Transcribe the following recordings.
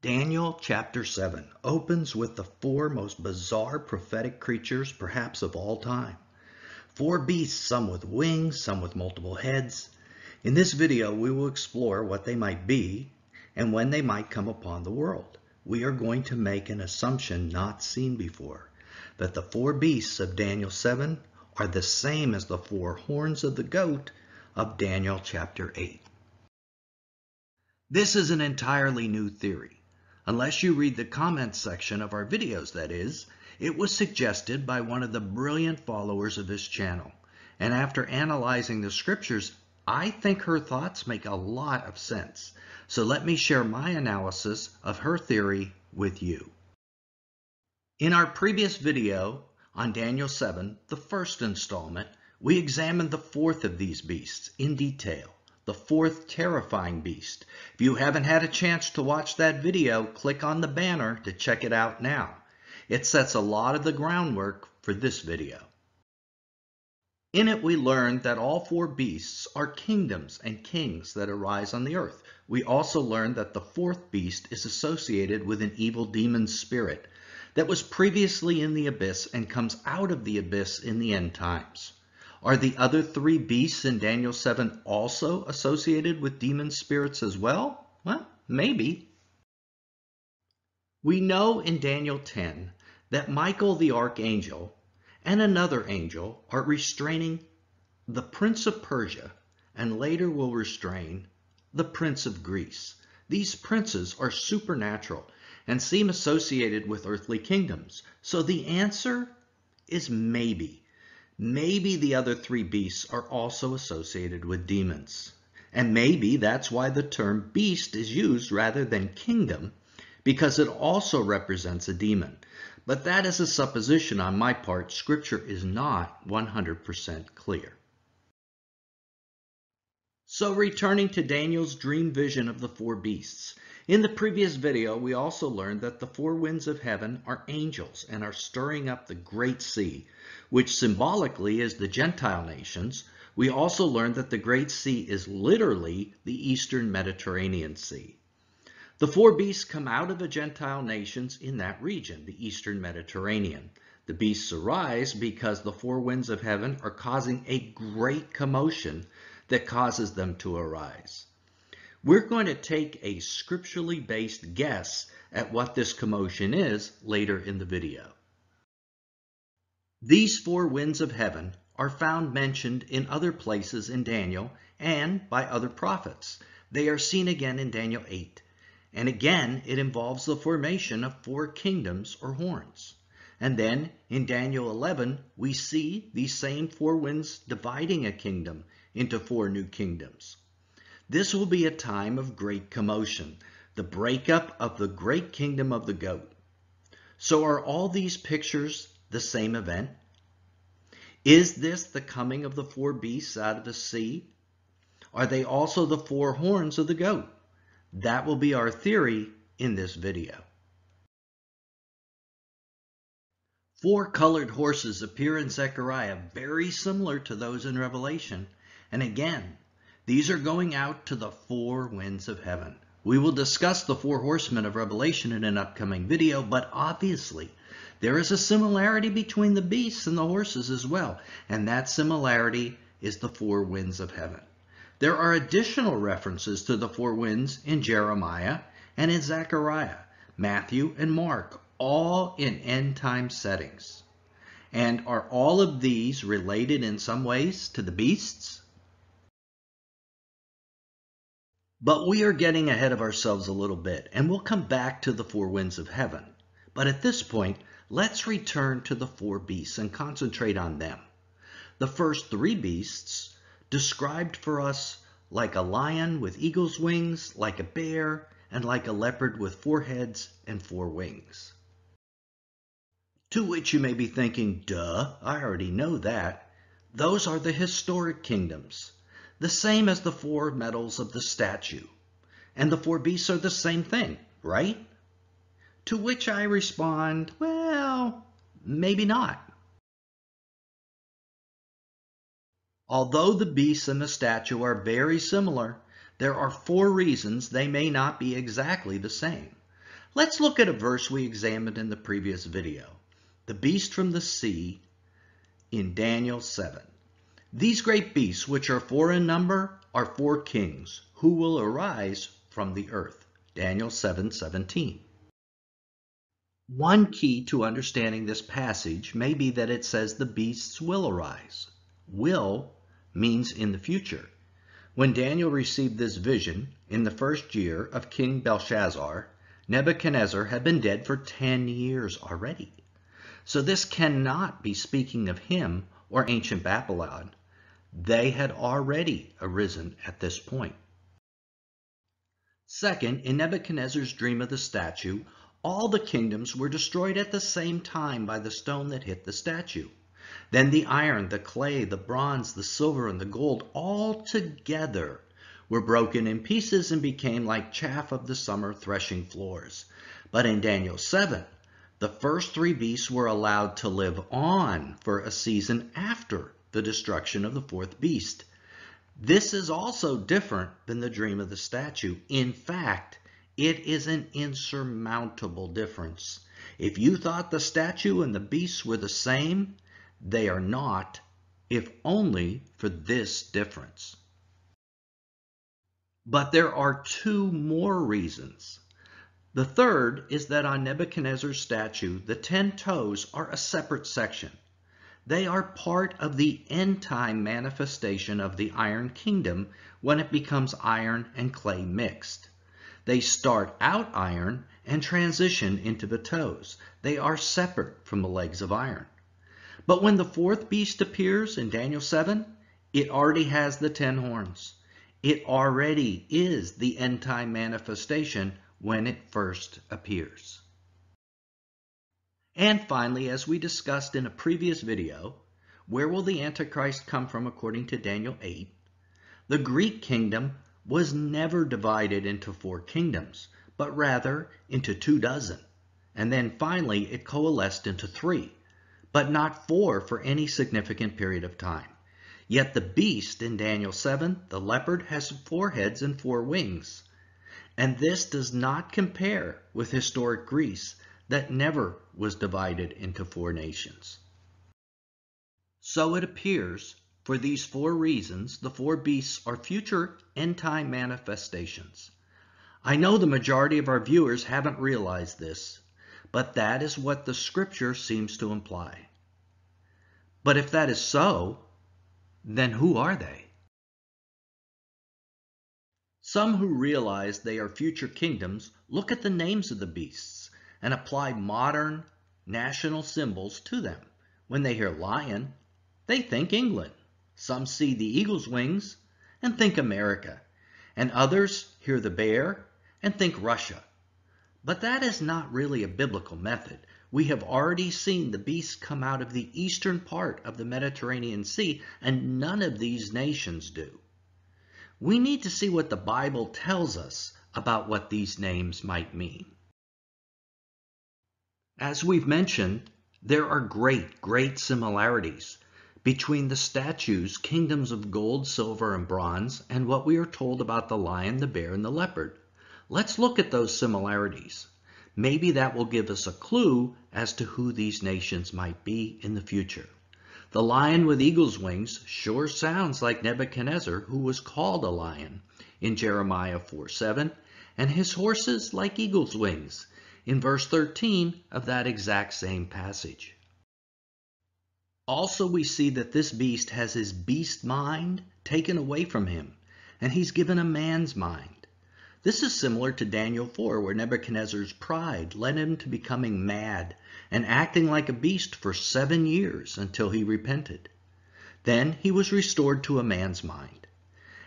Daniel chapter 7 opens with the four most bizarre prophetic creatures perhaps of all time. Four beasts, some with wings, some with multiple heads. In this video, we will explore what they might be and when they might come upon the world. We are going to make an assumption not seen before, that the four beasts of Daniel 7 are the same as the four horns of the goat of Daniel chapter 8. This is an entirely new theory. Unless you read the comments section of our videos, that is, it was suggested by one of the brilliant followers of this channel. And after analyzing the scriptures, I think her thoughts make a lot of sense. So let me share my analysis of her theory with you. In our previous video on Daniel 7, the first installment, we examined the fourth of these beasts in detail. The fourth terrifying beast. If you haven't had a chance to watch that video, click on the banner to check it out now. It sets a lot of the groundwork for this video. In it, we learned that all four beasts are kingdoms and kings that arise on the earth. We also learned that the fourth beast is associated with an evil demon spirit that was previously in the abyss and comes out of the abyss in the end times. Are the other three beasts in Daniel 7 also associated with demon spirits as well? Well, maybe. We know in Daniel 10 that Michael the archangel and another angel are restraining the prince of Persia and later will restrain the prince of Greece. These princes are supernatural and seem associated with earthly kingdoms. So the answer is maybe. Maybe the other three beasts are also associated with demons. And maybe that's why the term beast is used rather than kingdom, because it also represents a demon. But that is a supposition on my part. Scripture is not 100% clear. So returning to Daniel's dream vision of the four beasts. In the previous video, we also learned that the four winds of heaven are angels and are stirring up the great sea, which symbolically is the Gentile nations. We also learned that the great sea is literally the Eastern Mediterranean Sea. The four beasts come out of the Gentile nations in that region, the Eastern Mediterranean. The beasts arise because the four winds of heaven are causing a great commotion that causes them to arise. We're going to take a scripturally based guess at what this commotion is later in the video. These four winds of heaven are found mentioned in other places in Daniel and by other prophets. They are seen again in Daniel 8. And again, it involves the formation of four kingdoms or horns. And then in Daniel 11, we see these same four winds dividing a kingdom into four new kingdoms. This will be a time of great commotion, the breakup of the great kingdom of the goat. So are all these pictures the same event? Is this the coming of the four beasts out of the sea? Are they also the four horns of the goat? That will be our theory in this video. Four colored horses appear in Zechariah, very similar to those in Revelation. And again, these are going out to the four winds of heaven. We will discuss the four horsemen of Revelation in an upcoming video, but obviously there is a similarity between the beasts and the horses as well, and that similarity is the four winds of heaven. There are additional references to the four winds in Jeremiah and in Zechariah, Matthew and Mark, all in end-time settings. And are all of these related in some ways to the beasts? But we are getting ahead of ourselves a little bit, and we'll come back to the four winds of heaven. But at this point, let's return to the four beasts and concentrate on them. The first three beasts, described for us like a lion with eagle's wings, like a bear, and like a leopard with four heads and four wings. To which you may be thinking, duh, I already know that. Those are the historic kingdoms, the same as the four metals of the statue. And the four beasts are the same thing, right? To which I respond, well, maybe not. Although the beasts and the statue are very similar, there are four reasons they may not be exactly the same. Let's look at a verse we examined in the previous video, the beast from the sea in Daniel 7. These great beasts, which are four in number, are four kings, who will arise from the earth. Daniel 7:17. One key to understanding this passage may be that it says the beasts will arise. Will means in the future. When Daniel received this vision, in the first year of King Belshazzar, Nebuchadnezzar had been dead for 10 years already. So this cannot be speaking of him or ancient Babylon. They had already arisen at this point. Second, in Nebuchadnezzar's dream of the statue, all the kingdoms were destroyed at the same time by the stone that hit the statue. Then the iron, the clay, the bronze, the silver, and the gold all together were broken in pieces and became like chaff of the summer threshing floors. But in Daniel 7, the first three beasts were allowed to live on for a season after the destruction of the fourth beast. This is also different than the dream of the statue. In fact, it is an insurmountable difference. If you thought the statue and the beasts were the same, they are not, if only for this difference. But there are two more reasons. The third is that on Nebuchadnezzar's statue, the 10 toes are a separate section. They are part of the end-time manifestation of the Iron Kingdom when it becomes iron and clay mixed. They start out iron and transition into the toes. They are separate from the legs of iron. But when the fourth beast appears in Daniel 7, it already has the 10 horns. It already is the end-time manifestation when it first appears. And finally, as we discussed in a previous video, where will the Antichrist come from according to Daniel 8? The Greek kingdom was never divided into 4 kingdoms, but rather into 24, and then finally it coalesced into 3, but not 4 for any significant period of time. Yet the beast in Daniel 7, the leopard, has 4 heads and 4 wings. And this does not compare with historic Greece that never was divided into 4 nations. So it appears, for these 4 reasons, the 4 beasts are future end-time manifestations. I know the majority of our viewers haven't realized this, but that is what the scripture seems to imply. But if that is so, then who are they? Some who realize they are future kingdoms look at the names of the beasts and apply modern national symbols to them. When they hear lion, they think England. Some see the eagle's wings and think America, and others hear the bear and think Russia. But that is not really a biblical method. We have already seen the beasts come out of the eastern part of the Mediterranean Sea, and none of these nations do. We need to see what the Bible tells us about what these names might mean. As we've mentioned, there are great similarities between the statues, kingdoms of gold, silver, and bronze, and what we are told about the lion, the bear, and the leopard. Let's look at those similarities. Maybe that will give us a clue as to who these nations might be in the future. The lion with eagle's wings sure sounds like Nebuchadnezzar, who was called a lion in Jeremiah 4:7, and his horses like eagle's wings in verse 13 of that exact same passage. Also, we see that this beast has his beast mind taken away from him, and he's given a man's mind. This is similar to Daniel 4, where Nebuchadnezzar's pride led him to becoming mad and acting like a beast for 7 years until he repented. Then he was restored to a man's mind.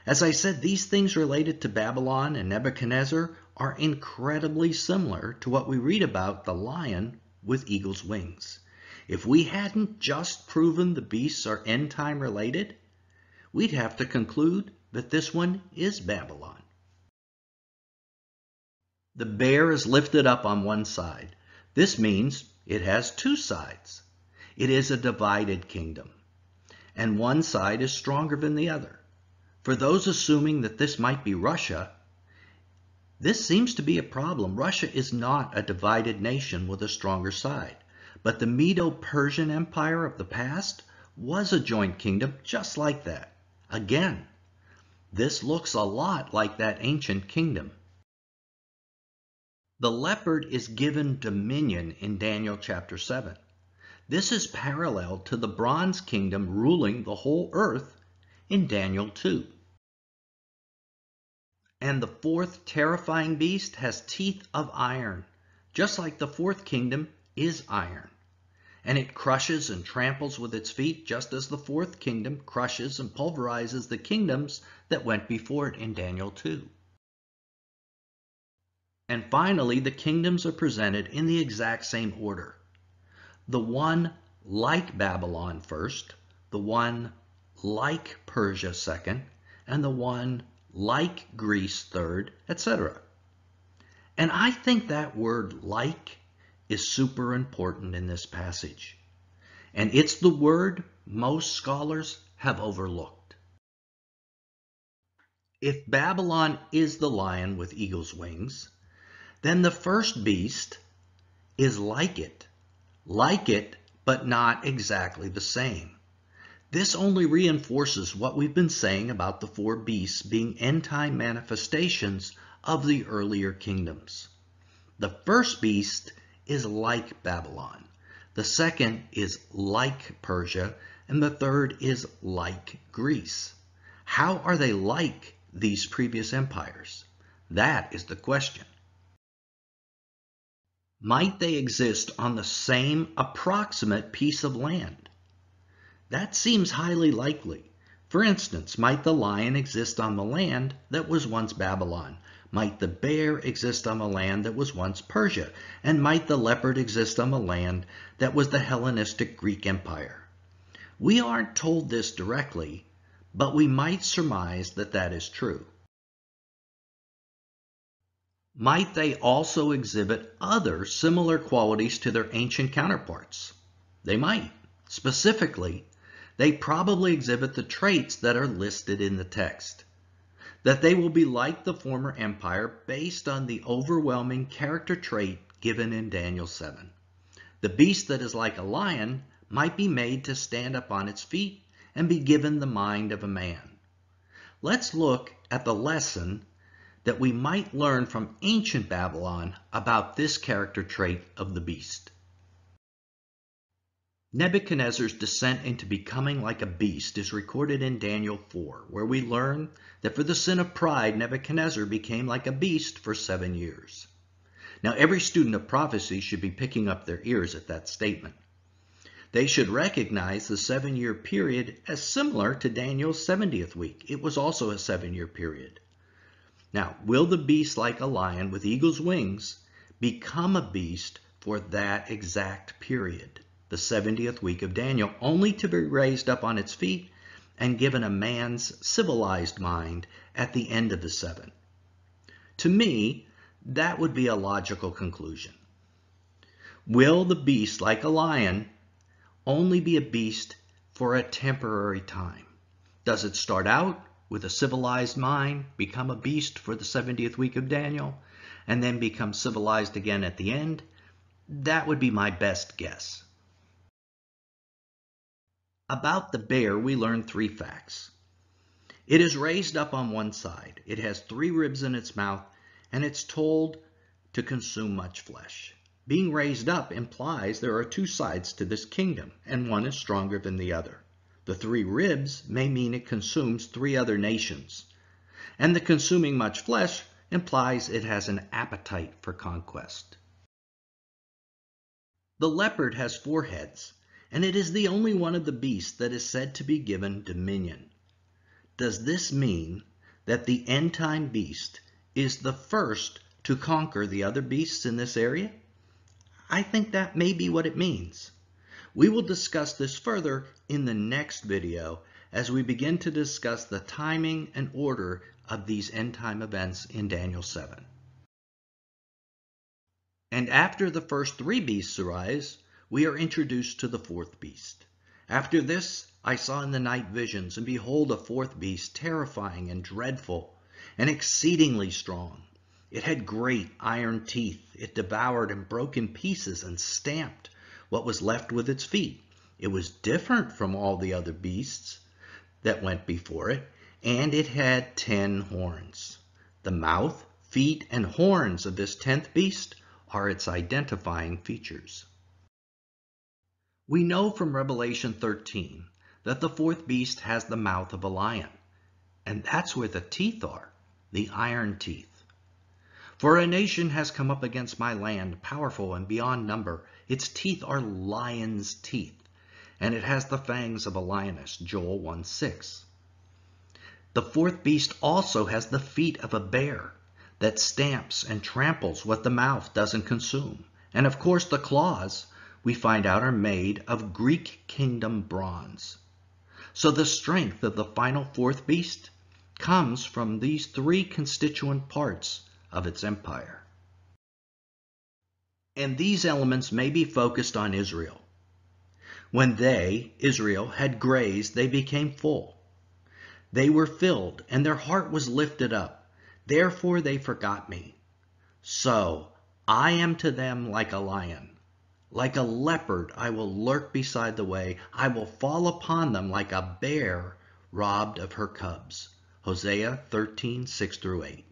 As I said, these things related to Babylon and Nebuchadnezzar are incredibly similar to what we read about the lion with eagle's wings. If we hadn't just proven the beasts are end-time related, we'd have to conclude that this one is Babylon. The bear is lifted up on one side. This means it has 2 sides. It is a divided kingdom, and one side is stronger than the other. For those assuming that this might be Russia, This seems to be a problem. Russia is not a divided nation with a stronger side, but the Medo-Persian Empire of the past was a joint kingdom just like that. Again, this looks a lot like that ancient kingdom. The leopard is given dominion in Daniel chapter 7. This is parallel to the bronze kingdom ruling the whole earth in Daniel 2. And the fourth terrifying beast has teeth of iron, just like the fourth kingdom is iron. And it crushes and tramples with its feet, just as the fourth kingdom crushes and pulverizes the kingdoms that went before it in Daniel 2. And finally, the kingdoms are presented in the exact same order. The one like Babylon first, the one like Persia second, and the one like Greece third, etc. And I think that word like is super important in this passage. And it's the word most scholars have overlooked. If Babylon is the lion with eagle's wings, then the first beast is like it, but not exactly the same. This only reinforces what we've been saying about the four beasts being end-time manifestations of the earlier kingdoms. The first beast is like Babylon, the second is like Persia, and the third is like Greece. How are they like these previous empires? That is the question. Might they exist on the same approximate piece of land? That seems highly likely. For instance, might the lion exist on the land that was once Babylon? Might the bear exist on the land that was once Persia? And might the leopard exist on the land that was the Hellenistic Greek Empire? We aren't told this directly, but we might surmise that that is true. Might they also exhibit other similar qualities to their ancient counterparts? They might. Specifically, they probably exhibit the traits that are listed in the text. That they will be like the former empire based on the overwhelming character trait given in Daniel 7. The beast that is like a lion might be made to stand up on its feet and be given the mind of a man. Let's look at the lesson that we might learn from ancient Babylon about this character trait of the beast. Nebuchadnezzar's descent into becoming like a beast is recorded in Daniel 4, where we learn that for the sin of pride, Nebuchadnezzar became like a beast for 7 years. Now, every student of prophecy should be picking up their ears at that statement. They should recognize the 7-year period as similar to Daniel's 70th week. It was also a 7-year period. Now, will the beast like a lion with eagle's wings become a beast for that exact period, the 70th week of Daniel, only to be raised up on its feet and given a man's civilized mind at the end of the 7? To me, that would be a logical conclusion. Will the beast like a lion only be a beast for a temporary time? Does it start out with a civilized mind, become a beast for the 70th week of Daniel, and then become civilized again at the end? That would be my best guess. About the bear, we learn 3 facts. It is raised up on one side. It has 3 ribs in its mouth, and it's told to consume much flesh. Being raised up implies there are 2 sides to this kingdom, and one is stronger than the other. The 3 ribs may mean it consumes 3 other nations, and the consuming much flesh implies it has an appetite for conquest. The leopard has 4 heads, and it is the only one of the beasts that is said to be given dominion. Does this mean that the end-time beast is the first to conquer the other beasts in this area? I think that may be what it means. We will discuss this further in the next video as we begin to discuss the timing and order of these end-time events in Daniel 7. And after the first 3 beasts arise, we are introduced to the 4th beast. After this, I saw in the night visions, and behold, a 4th beast, terrifying and dreadful, and exceedingly strong. It had great iron teeth. It devoured and broke in pieces and stamped what was left with its feet. It was different from all the other beasts that went before it, and it had 10 horns. The mouth, feet, and horns of this 10th beast are its identifying features. We know from Revelation 13 that the 4th beast has the mouth of a lion, and that's where the teeth are, the iron teeth. For a nation has come up against my land, powerful and beyond number. Its teeth are lion's teeth, and it has the fangs of a lioness, Joel 1:6. The 4th beast also has the feet of a bear that stamps and tramples what the mouth doesn't consume. And of course the claws, we find out, are made of Greek kingdom bronze. So the strength of the final 4th beast comes from these 3 constituent parts of its empire. And these elements may be focused on Israel. When they, Israel, had grazed, they became full. They were filled, and their heart was lifted up. Therefore they forgot me. So I am to them like a lion. Like a leopard I will lurk beside the way. I will fall upon them like a bear robbed of her cubs. Hosea 13:6-8.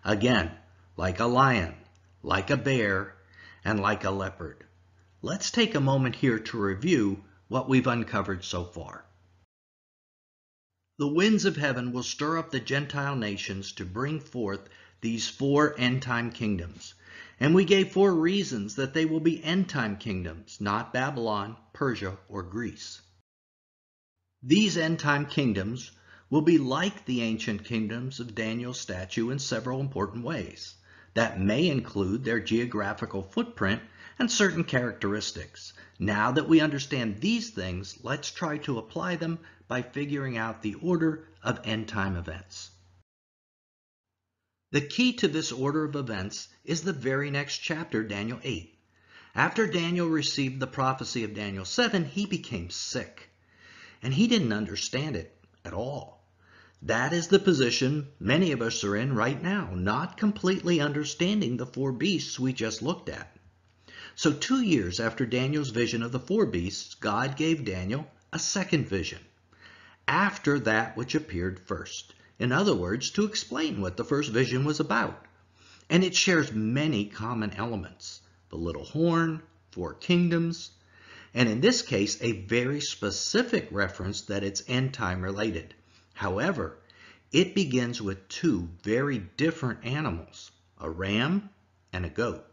Again, like a lion, like a bear, and like a leopard. Let's take a moment here to review what we've uncovered so far. The winds of heaven will stir up the Gentile nations to bring forth these 4 end-time kingdoms. And we gave 4 reasons that they will be end-time kingdoms, not Babylon, Persia, or Greece. These end-time kingdoms will be like the ancient kingdoms of Daniel's statue in several important ways. That may include their geographical footprint and certain characteristics. Now that we understand these things, let's try to apply them by figuring out the order of end-time events. The key to this order of events is the very next chapter, Daniel 8. After Daniel received the prophecy of Daniel 7, he became sick, and he didn't understand it at all. That is the position many of us are in right now, not completely understanding the 4 beasts we just looked at. So 2 years after Daniel's vision of the 4 beasts, God gave Daniel a second vision, after that which appeared first. In other words, to explain what the first vision was about. And it shares many common elements: the little horn, 4 kingdoms, and in this case, a very specific reference that it's end-time related. However, it begins with 2 very different animals, a ram and a goat.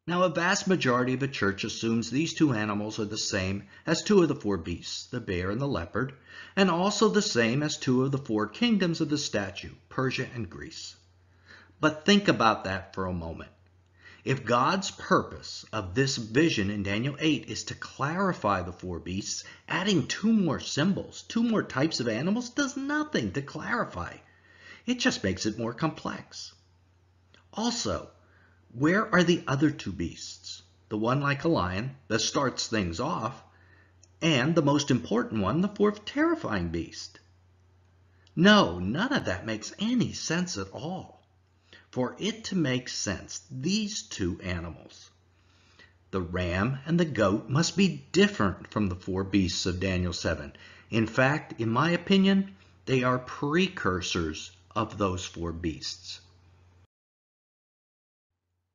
Now, a vast majority of the church assumes these 2 animals are the same as 2 of the 4 beasts, the bear and the leopard, and also the same as 2 of the 4 kingdoms of the statue, Persia and Greece. But think about that for a moment. If God's purpose of this vision in Daniel 8 is to clarify the 4 beasts, adding 2 more symbols, 2 more types of animals, does nothing to clarify. It just makes it more complex. Also, where are the other 2 beasts? The one like a lion that starts things off, and the most important one, the 4th terrifying beast. No, none of that makes any sense at all. For it to make sense, these 2 animals, the ram and the goat, must be different from the 4 beasts of Daniel 7. In fact, in my opinion, they are precursors of those 4 beasts.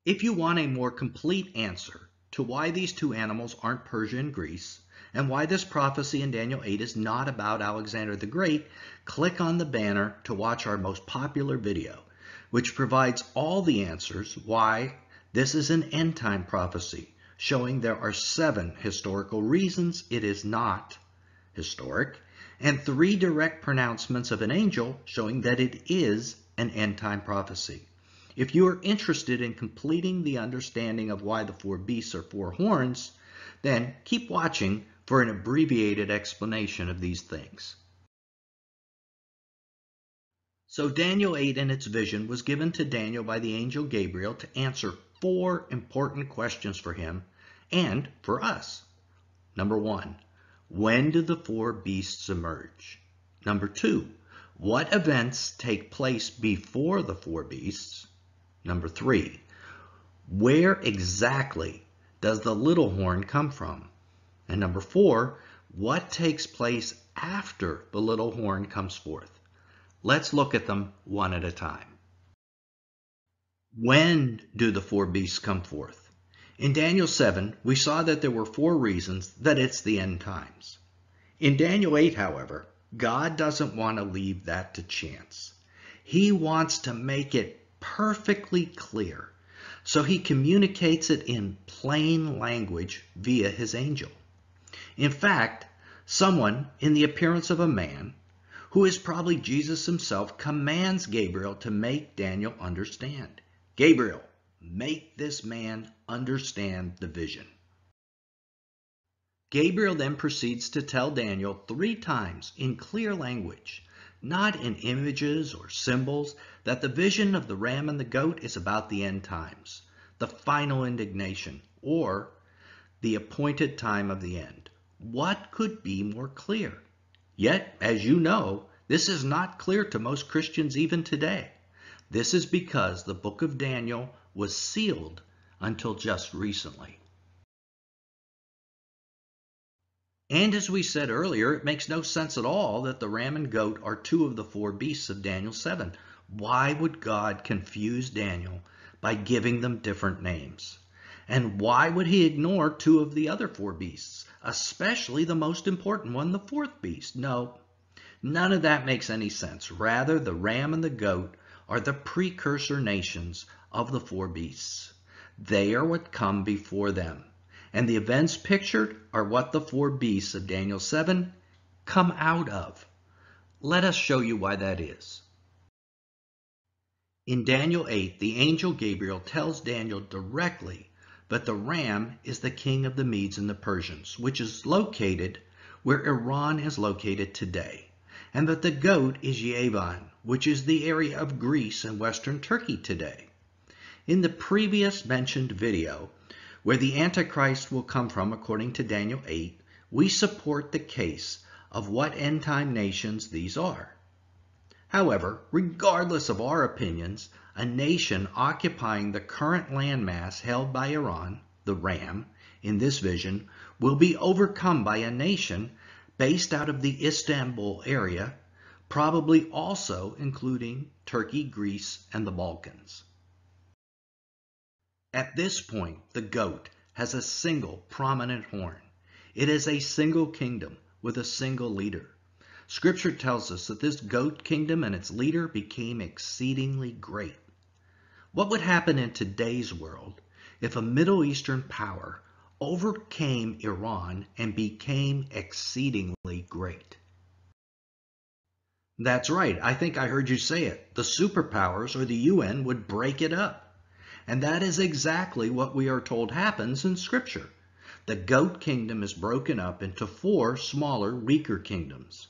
If you want a more complete answer to why these 2 animals aren't Persia and Greece, and why this prophecy in Daniel 8 is not about Alexander the Great, click on the banner to watch our most popular video, which provides all the answers why this is an end-time prophecy, showing there are 7 historical reasons it is not historic, and 3 direct pronouncements of an angel showing that it is an end-time prophecy. If you are interested in completing the understanding of why the 4 beasts are 4 horns, then keep watching for an abbreviated explanation of these things. So Daniel 8 and its vision was given to Daniel by the angel Gabriel to answer 4 important questions for him and for us. Number 1, when do the 4 beasts emerge? Number 2, What events take place before the four beasts? Number 3, where exactly does the little horn come from? And number 4, what takes place after the little horn comes forth? Let's look at them one at a time. When do the four beasts come forth? In Daniel 7, we saw that there were 4 reasons that it's the end times. In Daniel 8, however, God doesn't want to leave that to chance. He wants to make it perfectly clear, so he communicates it in plain language via his angel. In fact, someone in the appearance of a man, who is probably Jesus himself, commands Gabriel to make Daniel understand. Gabriel, make this man understand the vision. Gabriel then proceeds to tell Daniel 3 times in clear language, not in images or symbols, that the vision of the ram and the goat is about the end times, the final indignation, or the appointed time of the end. What could be more clear? Yet, as you know, this is not clear to most Christians even today. This is because the book of Daniel was sealed until just recently. And as we said earlier, it makes no sense at all that the ram and goat are 2 of the 4 beasts of Daniel 7. Why would God confuse Daniel by giving them different names? And why would he ignore 2 of the other 4 beasts, especially the most important one, the 4th beast? No, none of that makes any sense. Rather, the ram and the goat are the precursor nations of the 4 beasts. They are what come before them. And the events pictured are what the 4 beasts of Daniel 7 come out of. Let us show you why that is. In Daniel 8, the angel Gabriel tells Daniel directly that the ram is the king of the Medes and the Persians, which is located where Iran is located today, and that the goat is Yevan, which is the area of Greece and western Turkey today. In the previous mentioned video, where the Antichrist will come from according to Daniel 8, we support the case of what end-time nations these are. However, regardless of our opinions, a nation occupying the current landmass held by Iran, the ram, in this vision, will be overcome by a nation based out of the Istanbul area, probably also including Turkey, Greece, and the Balkans. At this point, the goat has a single prominent horn. It is a single kingdom with a single leader. Scripture tells us that this goat kingdom and its leader became exceedingly great. What would happen in today's world if a Middle Eastern power overcame Iran and became exceedingly great? That's right, I think I heard you say it. The superpowers or the UN would break it up. And that is exactly what we are told happens in Scripture. The goat kingdom is broken up into 4 smaller, weaker kingdoms.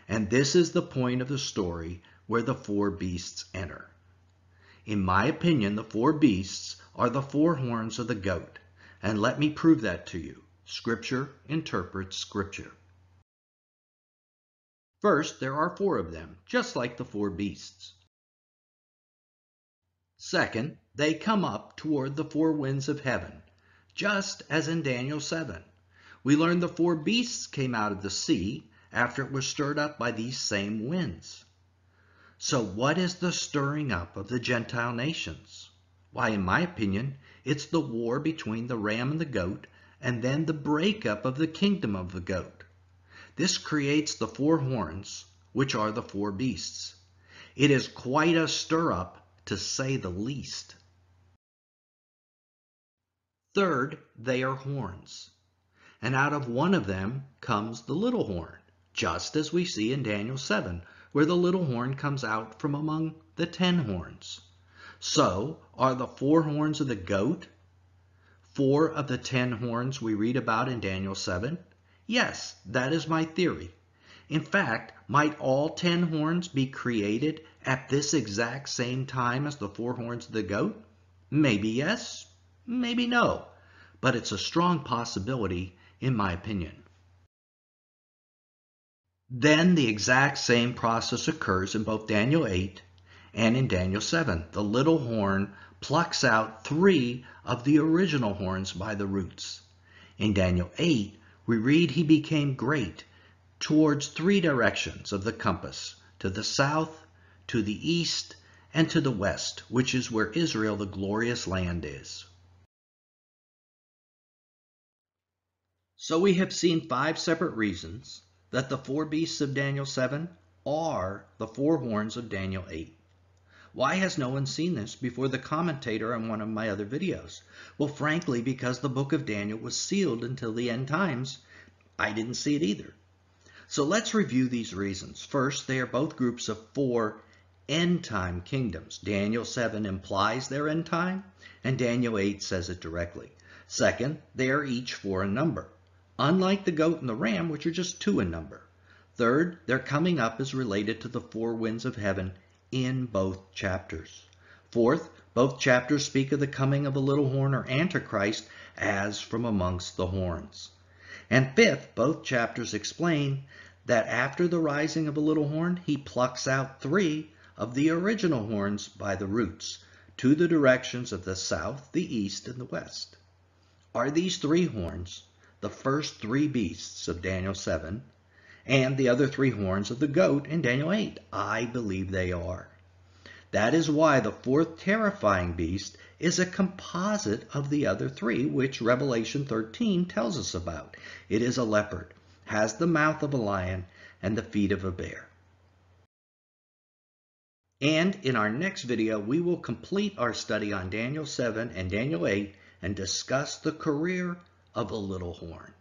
And this is the point of the story where the 4 beasts enter. In my opinion, the 4 beasts are the 4 horns of the goat. And let me prove that to you. Scripture interprets Scripture. First, there are 4 of them, just like the 4 beasts. Second, they come up toward the 4 winds of heaven, just as in Daniel 7. We learned the 4 beasts came out of the sea after it was stirred up by these same winds. So what is the stirring up of the Gentile nations? Why, in my opinion, it's the war between the ram and the goat, and then the breakup of the kingdom of the goat. This creates the 4 horns, which are the 4 beasts. It is quite a stir-up, to say the least. Third, they are horns. And out of one of them comes the little horn, just as we see in Daniel 7, where the little horn comes out from among the 10 horns. So, are the 4 horns of the goat 4 of the 10 horns we read about in Daniel 7? Yes, that is my theory. In fact, might all 10 horns be created at this exact same time as the 4 horns of the goat? Maybe yes, maybe no, but it's a strong possibility in my opinion. Then the exact same process occurs in both Daniel 8 and in Daniel 7. The little horn plucks out 3 of the original horns by the roots. In Daniel 8, we read he became great towards 3 directions of the compass, to the south, to the east, and to the west, which is where Israel, the glorious land, is. So we have seen 5 separate reasons that the 4 beasts of Daniel 7 are the 4 horns of Daniel 8. Why has no one seen this before the commentator on one of my other videos? Well, frankly, because the book of Daniel was sealed until the end times, I didn't see it either. So let's review these reasons. First, they are both groups of 4 end-time kingdoms. Daniel 7 implies their end time, and Daniel 8 says it directly. Second, they are each 4 in number, unlike the goat and the ram, which are just 2 in number. Third, their coming up is related to the 4 winds of heaven in both chapters. Fourth, both chapters speak of the coming of the little horn or Antichrist as from amongst the horns. And fifth, both chapters explain that after the rising of a little horn, he plucks out 3 of the original horns by the roots, to the directions of the south, the east, and the west. Are these 3 horns the first 3 beasts of Daniel 7 and the other 3 horns of the goat in Daniel 8? I believe they are. That is why the 4th terrifying beast is a composite of the other 3, which Revelation 13 tells us about. It is a leopard, has the mouth of a lion, and the feet of a bear. And in our next video, we will complete our study on Daniel 7 and Daniel 8 and discuss the career of a little horn.